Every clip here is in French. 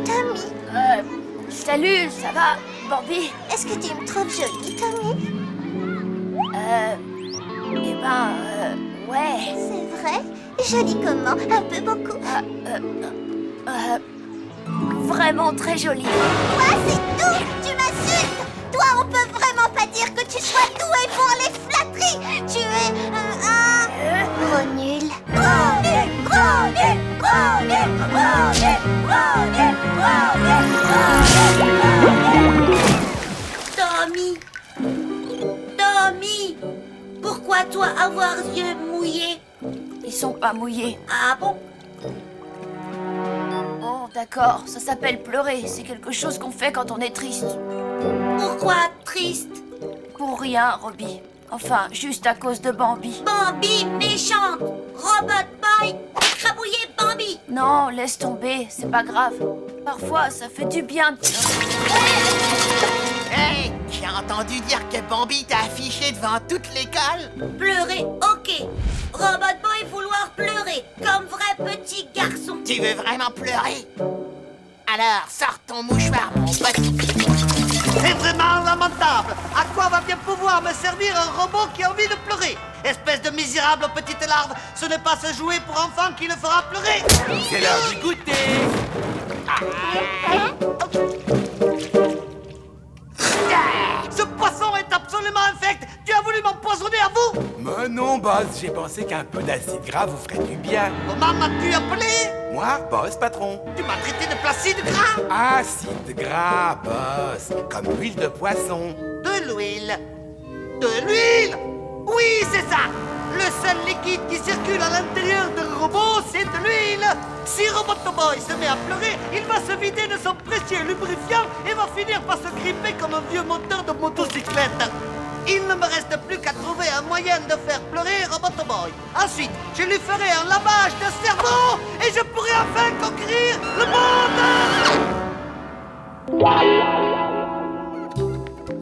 Tommy. Salut, ça va, Bambi? Est-ce que tu me trouves jolie, Tommy? Ouais. C'est vrai? Jolie comment? Un peu beaucoup? Vraiment très jolie. Quoi, c'est tout? Tu m'insultes? Toi, on peut vraiment pas dire que tu sois doué pour les flatteries. Tu es un... Gros nul. Gros nul, gros nul, gros nul, gros nul, gros nul, gros nul, gros nul. Tommy! Tommy! Pourquoi toi avoir yeux mouillés? Ils sont pas mouillés. Ah bon? Oh, d'accord, ça s'appelle pleurer. C'est quelque chose qu'on fait quand on est triste. Pourquoi triste? Pour rien, Robbie. Enfin, juste à cause de Bambi. Bambi méchante! Robot Boy! Écrabouillé Bambi! Non, laisse tomber, c'est pas grave. Parfois, ça fait du bien de pleurer. Hey, j'ai entendu dire que Bambi t'a affiché devant toute l'école. Pleurer, ok. Robot Boy vouloir pleurer, comme vrai petit garçon. Tu veux vraiment pleurer? Alors, sors ton mouchoir, mon pote. C'est vraiment lamentable. À quoi va bien pouvoir me servir un robot qui a envie de pleurer? Espèce de misérable petite larve, ce n'est pas ce jouet pour enfants qui le fera pleurer. C'est l'heure du goûter. Ce poisson est absolument infect. Tu as voulu m'empoisonner à vous? Mais non, boss, j'ai pensé qu'un peu d'acide gras vous ferait du bien. Comment m'as-tu appelé? Moi, boss, patron. Tu m'as traité de placide gras? Acide gras, boss, comme l'huile de poisson. De l'huile. De l'huile? Oui, c'est ça. Le seul liquide qui circule à l'intérieur d'un robot, c'est de l'huile. Si Robotoboy se met à pleurer, il va se vider de son précieux lubrifiant et va finir par se gripper comme un vieux moteur de motocyclette. Il ne me reste plus qu'à trouver un moyen de faire pleurer Robotoboy. Ensuite, je lui ferai un lavage de cerveau et je pourrai enfin conquérir le monde.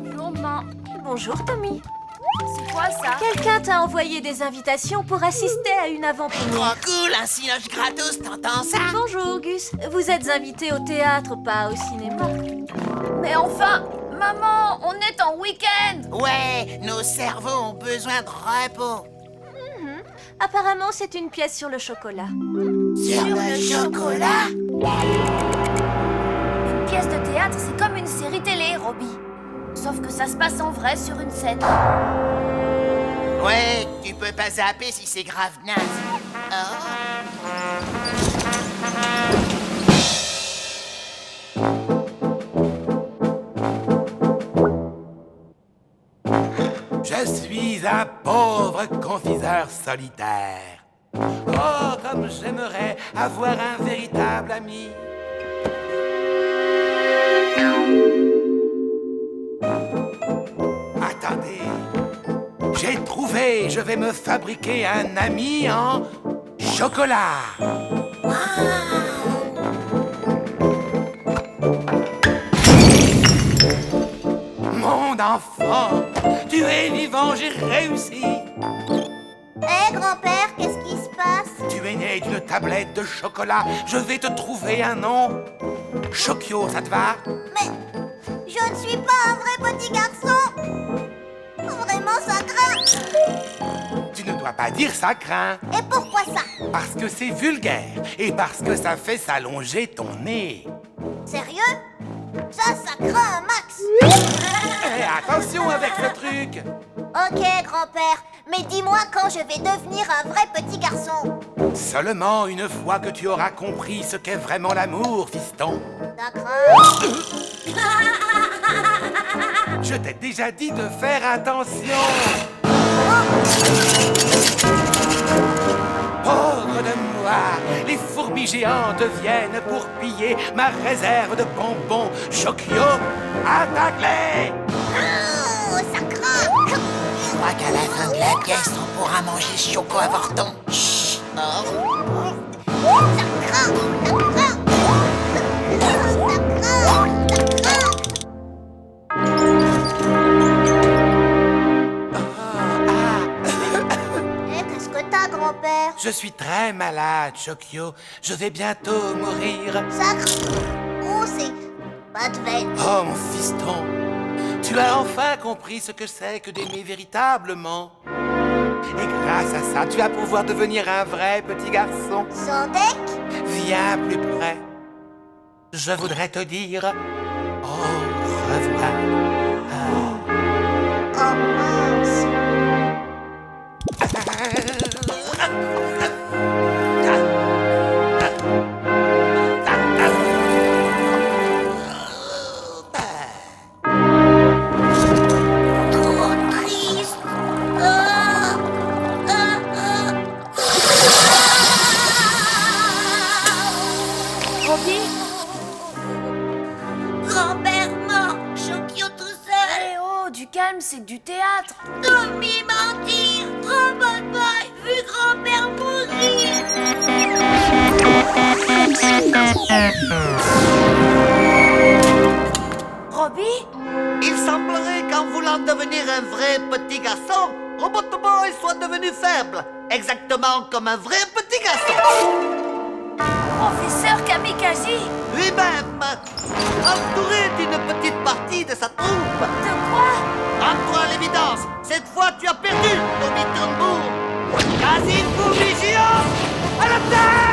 Bonjour, maman. Bonjour Tommy. C'est quoi ça? Quelqu'un t'a envoyé des invitations pour assister à une avant-première. Trop cool, un cinoche gratos, t'entends ça? Bonjour Gus. Vous êtes invité au théâtre, pas au cinéma. Mais enfin, maman, on est en week-end. Ouais, nos cerveaux ont besoin de repos. Apparemment, c'est une pièce sur le chocolat. Sur le chocolat? Une pièce de théâtre, c'est comme une série télé, Robbie. Sauf que ça se passe en vrai sur une scène. Ouais, tu peux pas zapper si c'est grave naze. Je suis un pauvre confiseur solitaire. Oh, comme j'aimerais avoir un véritable ami. Attendez, j'ai trouvé, je vais me fabriquer un ami en chocolat. Mon enfant, tu es vivant, j'ai réussi. Hé, grand-père, qu'est-ce qui se passe? Tu es né d'une tablette de chocolat, je vais te trouver un nom. Chokio, ça te va? Mais je ne suis pas un vrai petit garçon. Vraiment, ça craint. Tu ne dois pas dire ça craint, Et pourquoi ça? parce que c'est vulgaire et parce que ça fait s'allonger ton nez. Sérieux? Ça craint un max. Et attention avec ce truc. Ok, grand-père, mais dis-moi quand je vais devenir un vrai petit garçon. Seulement une fois que tu auras compris ce qu'est vraiment l'amour, fiston. Ça craint. Je t'ai déjà dit de faire attention. Pauvre de moi, les fourmis géantes viennent pour piller ma réserve de bonbons. Chokio, attaque-les! Oh, ça craint. Je crois qu'à la fin de la pièce, on pourra manger ce choco avorton. Chut. Oh. Ça craint. Ça craint. Ça craint. Qu'est-ce que t'as, grand-père? Je suis très malade, Chokio. Je vais bientôt mourir. Ça craint. Pas de veine. Oh, mon fiston, tu as enfin compris ce que c'est que d'aimer véritablement. Et grâce à ça, tu vas pouvoir devenir un vrai petit garçon. Sandek? Viens plus près. Je voudrais te dire au revoir. Oh mince. Trop triste. Ah, ah, ah. Robbie? Grand-père mort, Chokyo tout seul. Eh oh, du calme, c'est du théâtre. Tommy mentir, Robot Boy vu grand-père mourir. Robbie? Il semblerait qu'en voulant devenir un vrai petit garçon, Robot Boy soit devenu faible. Exactement comme un vrai petit garçon. Professeur Kamikaze? Lui-même, entouré d'une petite partie de sa troupe. De quoi? Rends-toi à l'évidence, cette fois tu as perdu, Tommy Turnbull. Quasi fourmi géant, à l'attaque!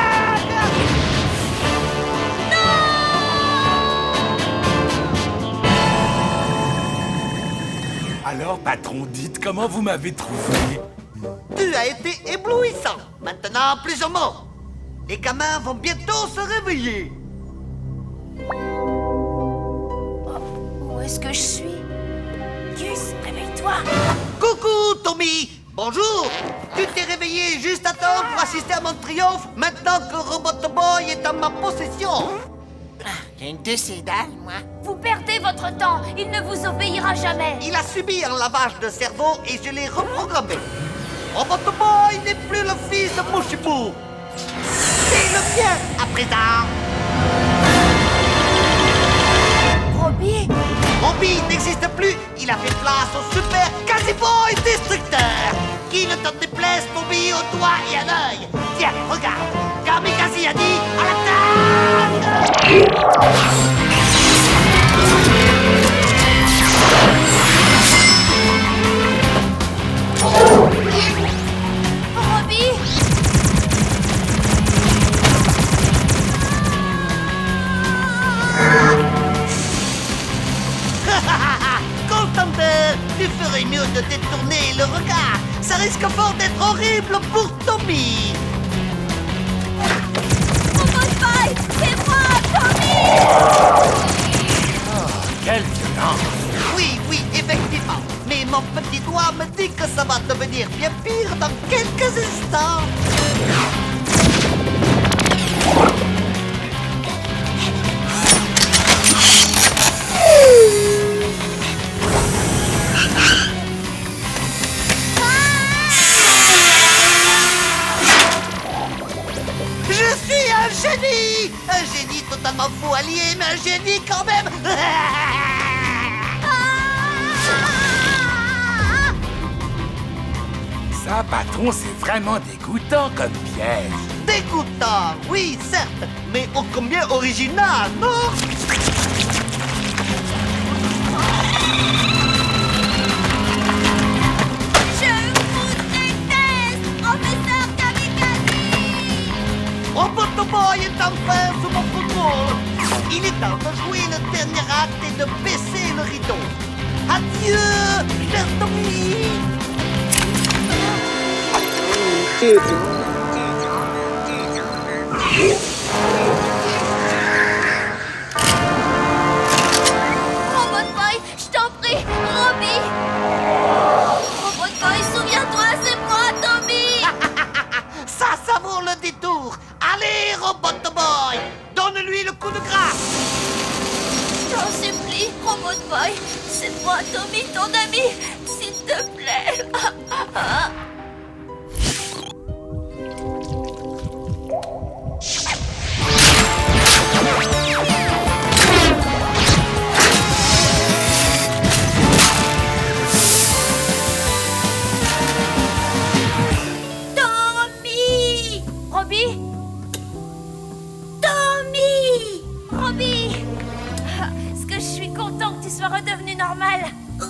Alors, patron, dites comment vous m'avez trouvé. Tu as été éblouissant. Maintenant, plus un mot. Les gamins vont bientôt se réveiller. Où est-ce que je suis? Gus, réveille-toi. Coucou, Tommy. Bonjour. Tu t'es réveillé juste à temps pour assister à mon triomphe maintenant que Robot Boy est en ma possession. J'ai une de ces dalles, moi. Vous perdez votre temps. Il ne vous obéira jamais. Il a subi un lavage de cerveau et je l'ai reprogrammé. Robot Boy n'est plus le fils de Mouchibou. C'est le mien à présent. Robbie? Robbie n'existe plus. Il a fait place au super Quasi-Boy Destructeur qui ne te déplaise m'obéit au doigt et à l'œil. Tiens, regarde. Kamikaze a dit à l'attaque. Robbie? Contenteur, tu ferais mieux de détourner le regard. Ça risque fort d'être horrible pour Tommy. Robot Boy, c'est moi, Tommy! Quelle violence! Oui, effectivement. Mais mon petit doigt me dit que ça va devenir bien pire dans quelques instants. Je suis un génie! Un génie totalement fou allié, mais un génie quand même! Ça, patron, c'est vraiment dégoûtant comme piège. Dégoûtant, oui, certes, mais ô combien original, non? Je vous déteste, professeur Kamikaze. Robot Boy est enfin sous mon contrôle. Il est temps de jouer le dernier acte et de baisser le rideau. Adieu, cher Tommy. Robot Boy, je t'en prie, Robbie! Robot Boy, souviens-toi, c'est moi, Tommy! Ça vaut le détour. Allez, Robot Boy, donne-lui le coup de grâce. J'en supplie, Robot Boy, c'est moi, Tommy, ton ami, s'il te plaît! Tommy! Robbie? Tommy! Robbie!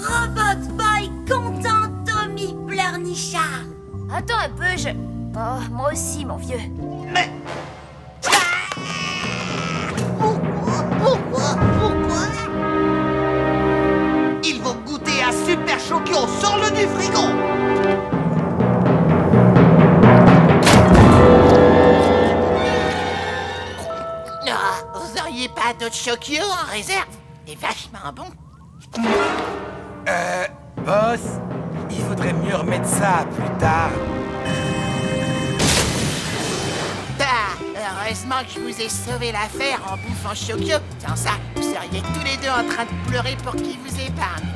Robot Boy content Tommy pleurnichard. Attends un peu, je... Oh, moi aussi, mon vieux. Mais Pourquoi ils vont goûter à Super Chokyo, sors-le du frigo. Ah, vous auriez pas d'autres Chokyo en réserve? C'est vachement bon. Boss, il faudrait mieux remettre ça plus tard. Heureusement que je vous ai sauvé l'affaire en bouffant Chokyo. Sans ça, vous seriez tous les deux en train de pleurer pour qu'il vous épargne.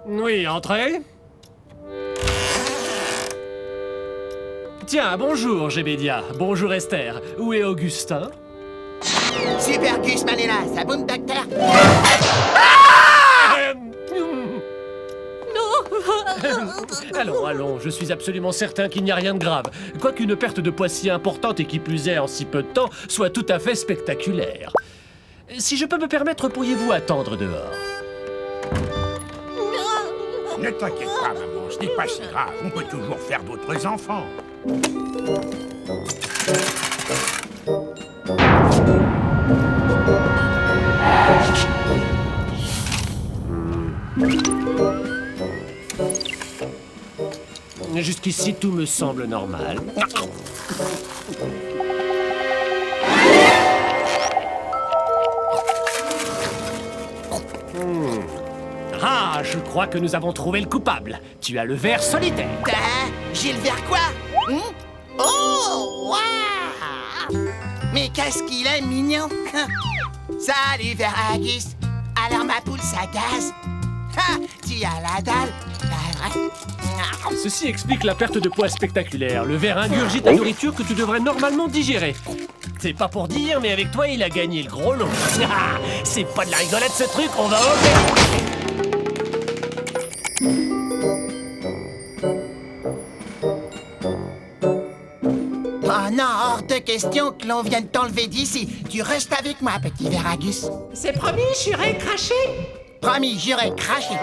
Oui, entrez. Tiens, bonjour Gébedia. Bonjour Esther. Où est Augustin? Super Gus Manella, ça boum, docteur? Allons, je suis absolument certain qu'il n'y a rien de grave. Quoiqu'une perte de poids si importante et qui plus est en si peu de temps soit tout à fait spectaculaire. Si je peux me permettre, pourriez-vous attendre dehors? Ne t'inquiète pas, maman, ce n'est pas si grave. On peut toujours faire d'autres enfants. Jusqu'ici, tout me semble normal. Ah, je crois que nous avons trouvé le coupable. Tu as le ver solitaire. J'ai le verre quoi? Oh, waouh! Mais qu'est-ce qu'il est mignon! Salut, Veragus! Alors ma poule, ça gaz? Ha! Tu as la dalle, pas vrai? Ceci explique la perte de poids spectaculaire. Le ver ingurgite la nourriture que tu devrais normalement digérer. C'est pas pour dire, mais avec toi, il a gagné le gros lot. Ah, c'est pas de la rigolade ce truc, on va Oh non, hors de question que l'on vienne t'enlever d'ici. Tu restes avec moi, petit Veragus. C'est promis, j'irai cracher. Promis, j'irai cracher.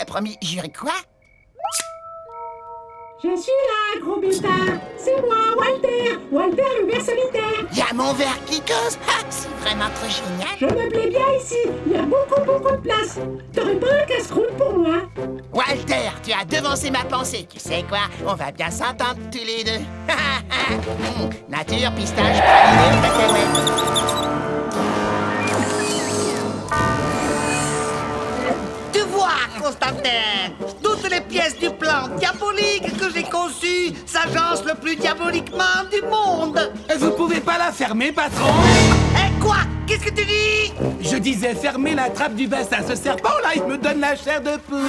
Promis, j'irai quoi? Je suis là, gros butin. C'est moi, Walter. Walter, le ver solitaire. Y'a mon verre qui cause? Ah, c'est vraiment trop génial. Je me plais bien ici. Il y a beaucoup de place. T'aurais pas un casse-croûte pour moi? Walter, tu as devancé ma pensée. Tu sais quoi? On va bien s'entendre tous les deux. Nature, pistache, praliné, cacahuète. Tu vois, Constantin, toutes les pièces du plan diabolique que j'ai conçu s'agencent le plus diaboliquement du monde. Vous pouvez pas la fermer, patron? Eh quoi? Qu'est-ce que tu dis? Je disais fermer la trappe du bassin. Ce serpent-là, il me donne la chair de poule.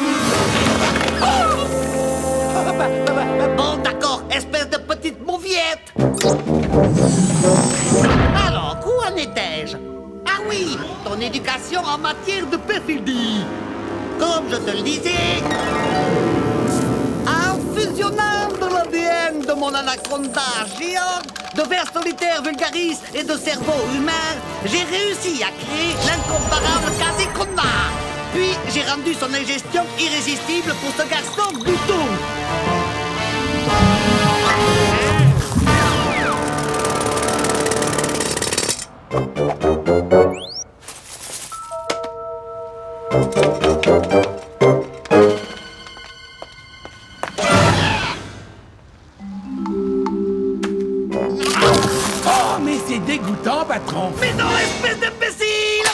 Bon, d'accord, espèce de petite mauviette. Alors, où en étais-je? Ah oui, ton éducation en matière de perfidie. Comme je te le disais, en fusionnant de l'ADN de mon anaconda géant, de vers solitaire vulgaris et de cerveau humain, j'ai réussi à créer l'incomparable Quasiconda. Puis j'ai rendu son ingestion irrésistible pour ce garçon bouton. Oh, mais c'est dégoûtant, patron. Mais non, espèce d'imbécile!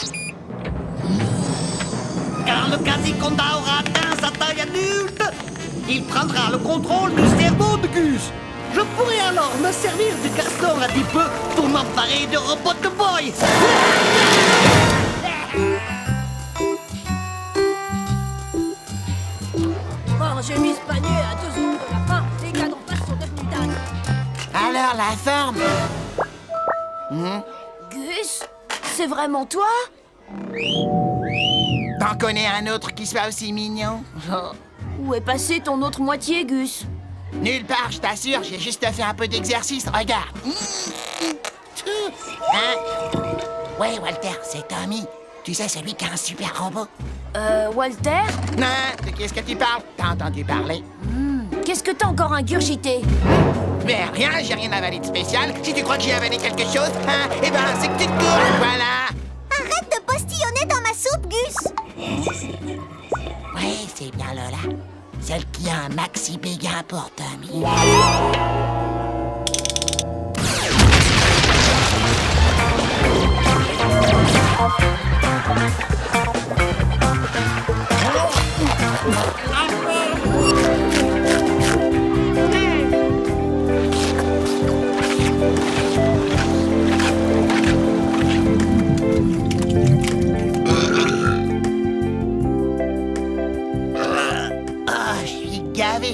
Quand le Quasiconda aura atteint sa taille adulte, il prendra le contrôle du cerveau de Gus. Je pourrai alors me servir du garçon adipeux pour m'emparer de Robot Boy. Bon, j'ai mis ce panier à 2 secondes de la fin. Les gars d'en face sont devenus dingues. couleur, la forme. Gus, c'est vraiment toi? T'en connais un autre qui soit aussi mignon? Où est passé ton autre moitié, Gus? Nulle part, je t'assure, j'ai juste fait un peu d'exercice, regarde. Hein? Ouais, Walter, c'est Tommy. Tu sais, celui qui a un super robot. Walter? Non, de qu'est-ce que tu parles? T'as entendu parler? Qu'est-ce que t'as encore ingurgité? Mais rien, j'ai rien avalé de spécial. Si tu crois que j'ai avalé quelque chose, hein, eh ben, c'est que tu te gourres, voilà. Arrête de postillonner dans ma soupe, Gus. Ouais, c'est bien Lola. Celle qui a un maxi béguin pour Tommy. Je suis gavé.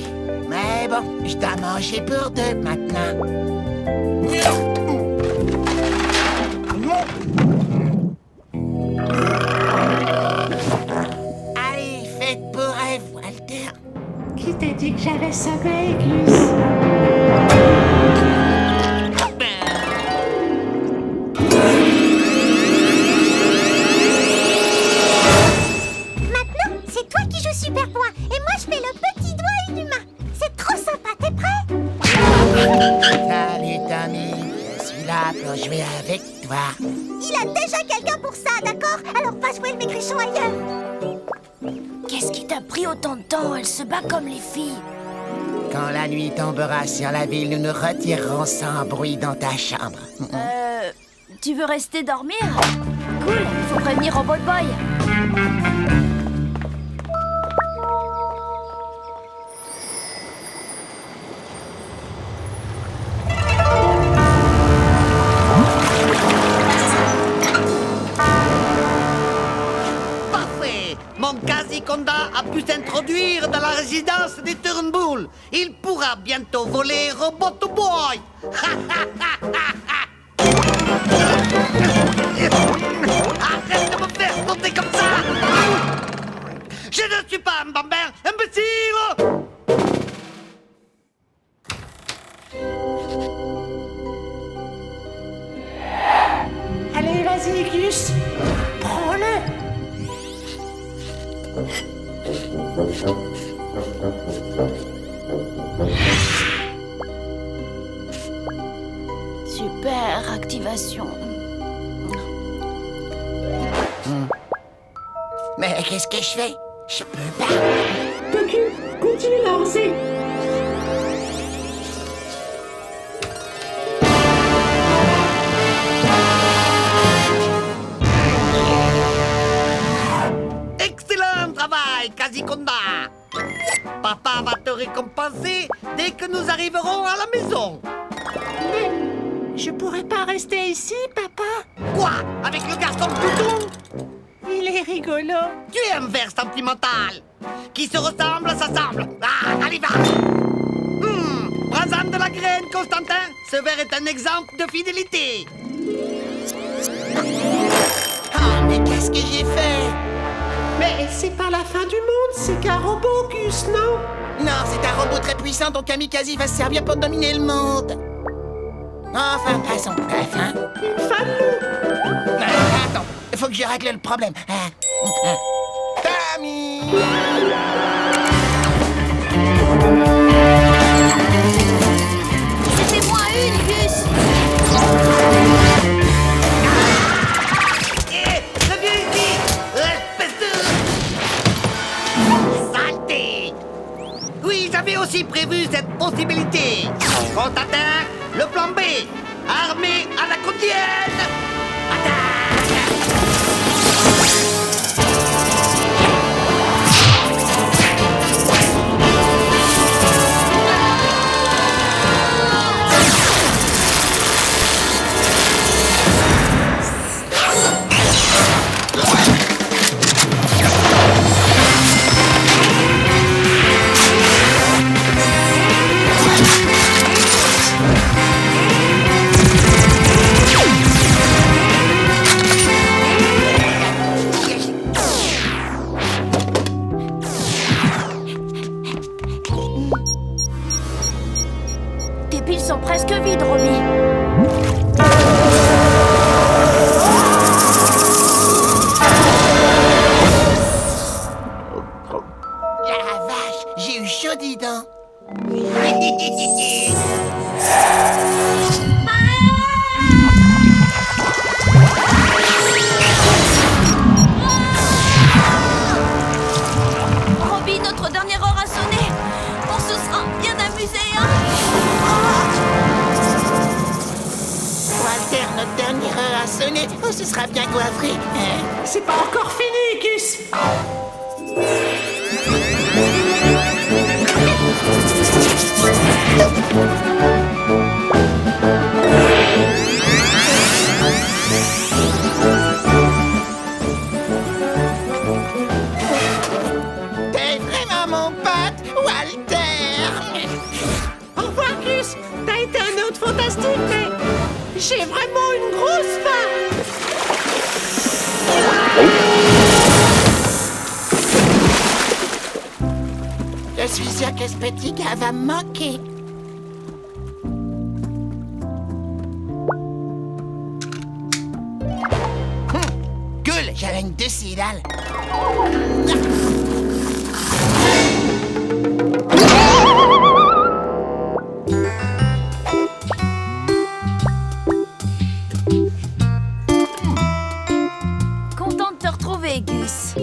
Mais bon, je dois manger pour deux maintenant. Allez, faites pour rêve, Walter. Qui t'a dit que j'avais sommeil, Gus? Maintenant, c'est toi qui joues super point. Et moi, je fais le petit doigt inhumain. C'est trop sympa, t'es prêt? Salut, Tommy. Je suis là pour jouer avec toi. Il a déjà quelqu'un pour ça, d'accord? Alors va jouer le maigrichon ailleurs. Qu'est-ce qui t'a pris autant de temps? Elle se bat comme les filles. Quand la nuit tombera sur la ville, nous nous retirerons sans bruit dans ta chambre. Tu veux rester dormir? Cool, il faut prévenir Robot Boy. Parfait. Mon Quasi-Conda a pu s'introduire dans la résidence des Turnbull. Il pourra bientôt voler Robot Boy. Arrête de me faire sauter comme ça. Je ne suis pas un bambin, imbécile. Allez, vas-y, Gus. Prends-le. Super activation. Mais qu'est-ce que je fais? Je peux pas. Toku, continue d'avancer. Excellent travail, Quasi-Conda. Papa va te récompenser dès que nous arriverons à la maison. Mais je pourrais pas rester ici, papa. Quoi? Avec le garçon Pluton? Il est rigolo. Tu es un ver sentimental. Qui se ressemble, s'assemble. Ah, allez, va. Prends-en de la graine, Constantin. Ce ver est un exemple de fidélité. Ah, mais qu'est-ce que j'ai fait? Mais c'est pas la fin du monde, c'est qu'un robot, Gus, non? Non, c'est un robot très puissant dont Kamikaze va se servir pour dominer le monde. Enfin, passons. Bref, hein? Une fan loup. Attends, faut que je règle le problème. Tommy! C'était moins une, Gus. Reviens ici, espèce de... Saleté! Oui, j'avais aussi prévu cette possibilité. Contre-attaque, le plan B. Armée à la quotidienne. Attaque! C'est pas encore fini, Gus. T'es vraiment mon pote, Walter. Au revoir, Gus. T'as été un hôte fantastique, mais j'ai vraiment une grosse faim. Je suis sûr que ce petit gars va me manquer. Cool, j'ai la ligne décidale. Content de te retrouver, Gus.